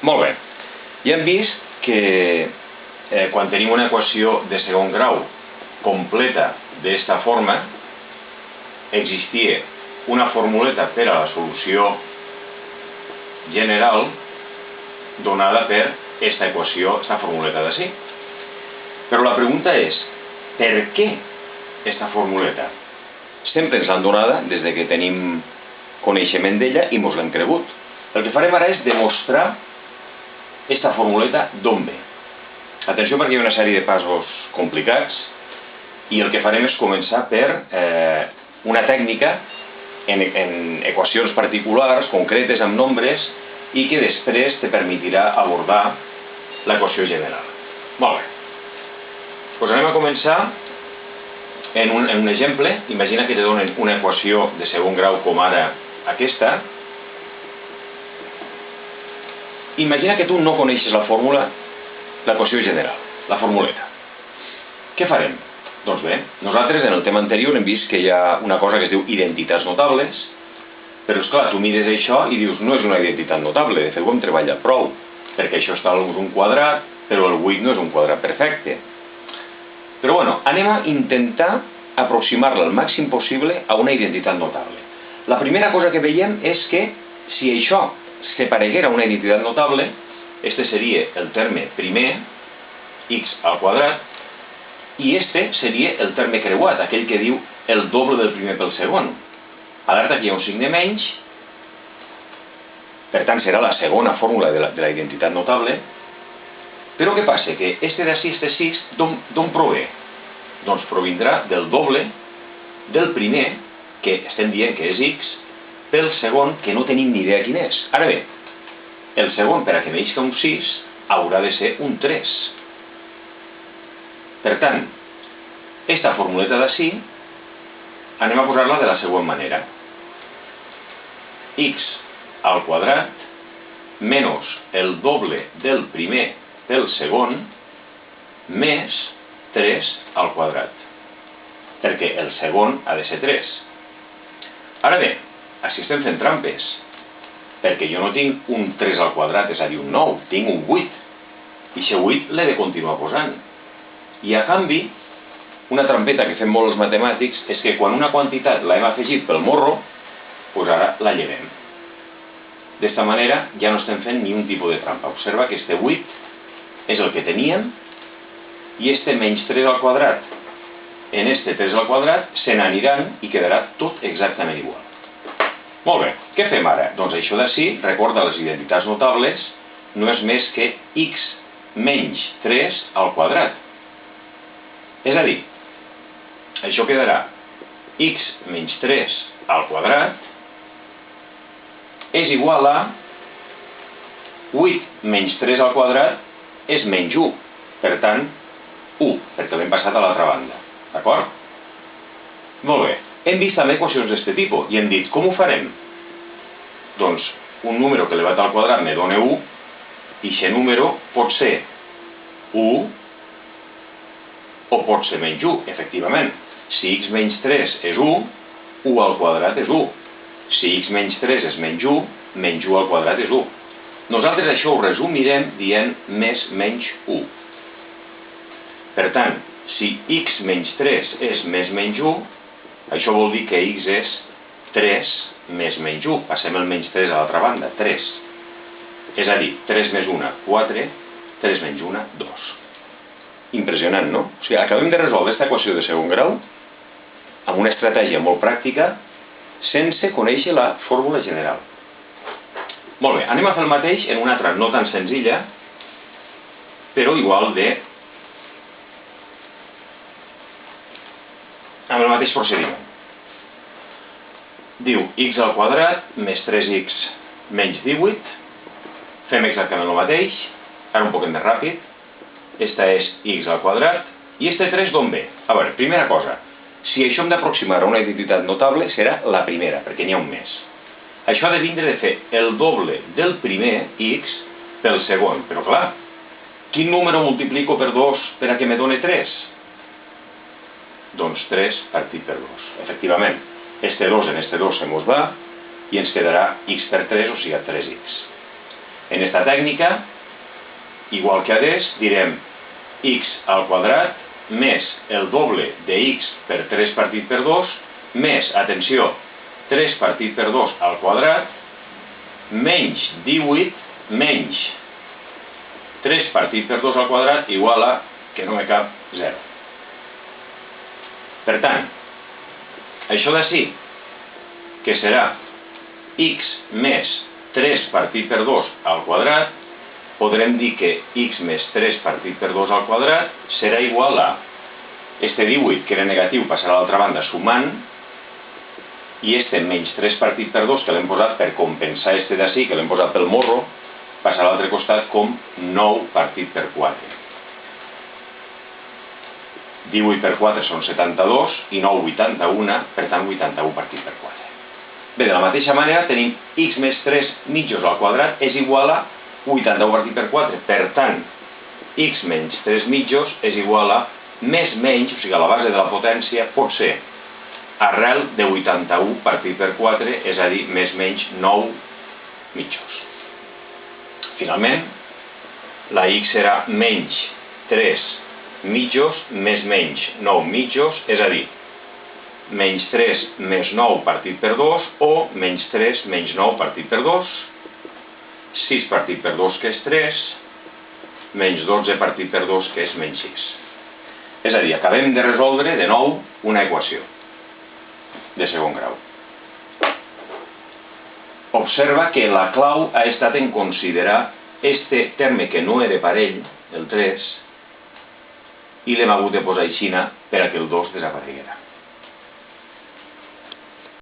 Molt bé. Ja hem vist que quan tenim una equació de segon grau completa d'esta forma, existia una formuleta per a la solució general donada per esta equació, esta formuleta d'ací. Però la pregunta és, per què esta formuleta? Sempre ens l'han donada des que tenim coneixement d'ella i mos l'hem cregut. El que farem ara és demostrar esta formuleta d'on ve. Atenció, perquè hi ha una sèrie de passos complicats i el que farem és començar per una tècnica en equacions particulars, concretes, amb nombres, i que després te permetirà abordar l'equació general. Molt bé. Doncs anem a començar en un exemple. Imagina que te donen una equació de segon grau com ara aquesta. Imagina que tu no coneixes la fórmula, l'equació general, la formuleta. Què farem? Doncs bé, nosaltres en el tema anterior hem vist que hi ha una cosa que es diu identitats notables, però esclar, tu mires això i dius, no és una identitat notable, de fet ho hem treballat prou, perquè això està en un quadrat, però el 8 no és un quadrat perfecte. Però bueno, anem a intentar aproximar-la al màxim possible a una identitat notable. La primera cosa que veiem és que si això s'apareguera a una identitat notable, este seria el terme primer, x al quadrat, i este seria el terme creuat, aquell que diu el doble del primer pel segon. Alerta que hi ha un signe menys, per tant serà la segona fórmula de la identitat notable, però què passa? Que este d'ací, este 6, d'on prové? Doncs provindrà del doble del primer, que estem dient que és x, pel segon, que no tenim ni idea quin és. Ara bé, el segon, per a que veig que un 6, haurà de ser un 3. Per tant, esta formuleta d'ací, anem a posar-la de la següent manera. X al quadrat menys el doble del primer pel segon més 3 al quadrat. Perquè el segon ha de ser 3. Ara bé, així estem fent trampes. Perquè jo no tinc un 3 al quadrat, és a dir, un 9, tinc un 8. I aquest 8 l'he de continuar posant. I a canvi, una trampeta que fem molt els matemàtics és que quan una quantitat l'hem afegit pel morro, doncs ara la llevem. D'esta manera ja no estem fent ni un tipus de trampa. Observa que este 8 és el que teníem i este menys 3 al quadrat en este 3 al quadrat se n'aniran i quedarà tot exactament igual. Molt bé, què fem ara? Doncs això d'ací, recorda les identitats notables, no és més que x menys 3 al quadrat. És a dir, això quedarà x menys 3 al quadrat és igual a 8 menys 3 al quadrat és menys 1. Per tant, 1, perquè l'hem passat a l'altra banda. D'acord? Molt bé. Hem vist també equacions d'aquest tipus i hem dit, com ho farem? Doncs, un número que elevat al quadrat me dona 1 i aquest número pot ser 1 o pot ser menys 1, efectivament. Si x menys 3 és 1, 1 al quadrat és 1. Si x menys 3 és menys 1, menys 1 al quadrat és 1. Nosaltres això ho resumirem dient més menys 1. Per tant, si x menys 3 és més menys 1, això vol dir que x és 3 més menys 1. Passem el menys 3 a l'altra banda, 3. És a dir, 3 més 1, 4, 3 menys 1, 2. Impressionant, no? O sigui, acabem de resoldre aquesta equació de segon grau amb una estratègia molt pràctica sense conèixer la fórmula general. Molt bé, anem a fer el mateix en una altra no tan senzilla, però igual de... amb el mateix procediment. Diu x al quadrat més 3x menys 18. Fem exactament el mateix, ara un poquet més ràpid. Esta és x al quadrat. I este 3 d'on ve? A veure, primera cosa, si això hem d'aproximar a una identitat notable, serà la primera, perquè n'hi ha un més. Això ha de vindre de fer el doble del primer x pel segon. Però clar, quin número multiplico per 2 per a que me doni 3? Doncs 3 partit per 2. Efectivament, este 2 en este 2 se mos va i ens quedarà x per 3, o sigui 3x. En esta tècnica, igual que adés, direm x al quadrat més el doble de x per 3 partit per 2 més, atenció, 3 partit per 2 al quadrat menys 18 menys 3 partit per 2 al quadrat igual a, que no me cap, 0. Per tant, això d'ací, que serà x més 3 partit per 2 al quadrat, podrem dir que x més 3 partit per 2 al quadrat serà igual a este 18, que era negatiu, passarà a l'altra banda sumant, i este menys 3 partit per 2, que l'hem posat per compensar este d'ací, que l'hem posat pel morro, passarà a l'altre costat com 9 partit per 4. 18 per 4 són 72 i 9, 81, per tant 81 partit per 4. Bé, de la mateixa manera tenim x més 3 mitjos al quadrat és igual a 81 partit per 4. Per tant, x menys 3 mitjos és igual a més menys, o sigui, la base de la potència pot ser arrel de 81 partit per 4, és a dir, més menys 9 mitjos. Finalment, la x serà menys 3 mitjos més menys 9 mitjos, és a dir, menys 3 més 9 partit per 2 o menys 3 menys 9 partit per 2, 6 partit per 2 que és 3, menys 12 partit per 2 que és menys 6. És a dir, acabem de resoldre de nou una equació de segon grau. Observa que la clau ha estat en considerar este terme que no era parell, el 3, i l'hem hagut de posar aixina per a que el 2 desapareguera.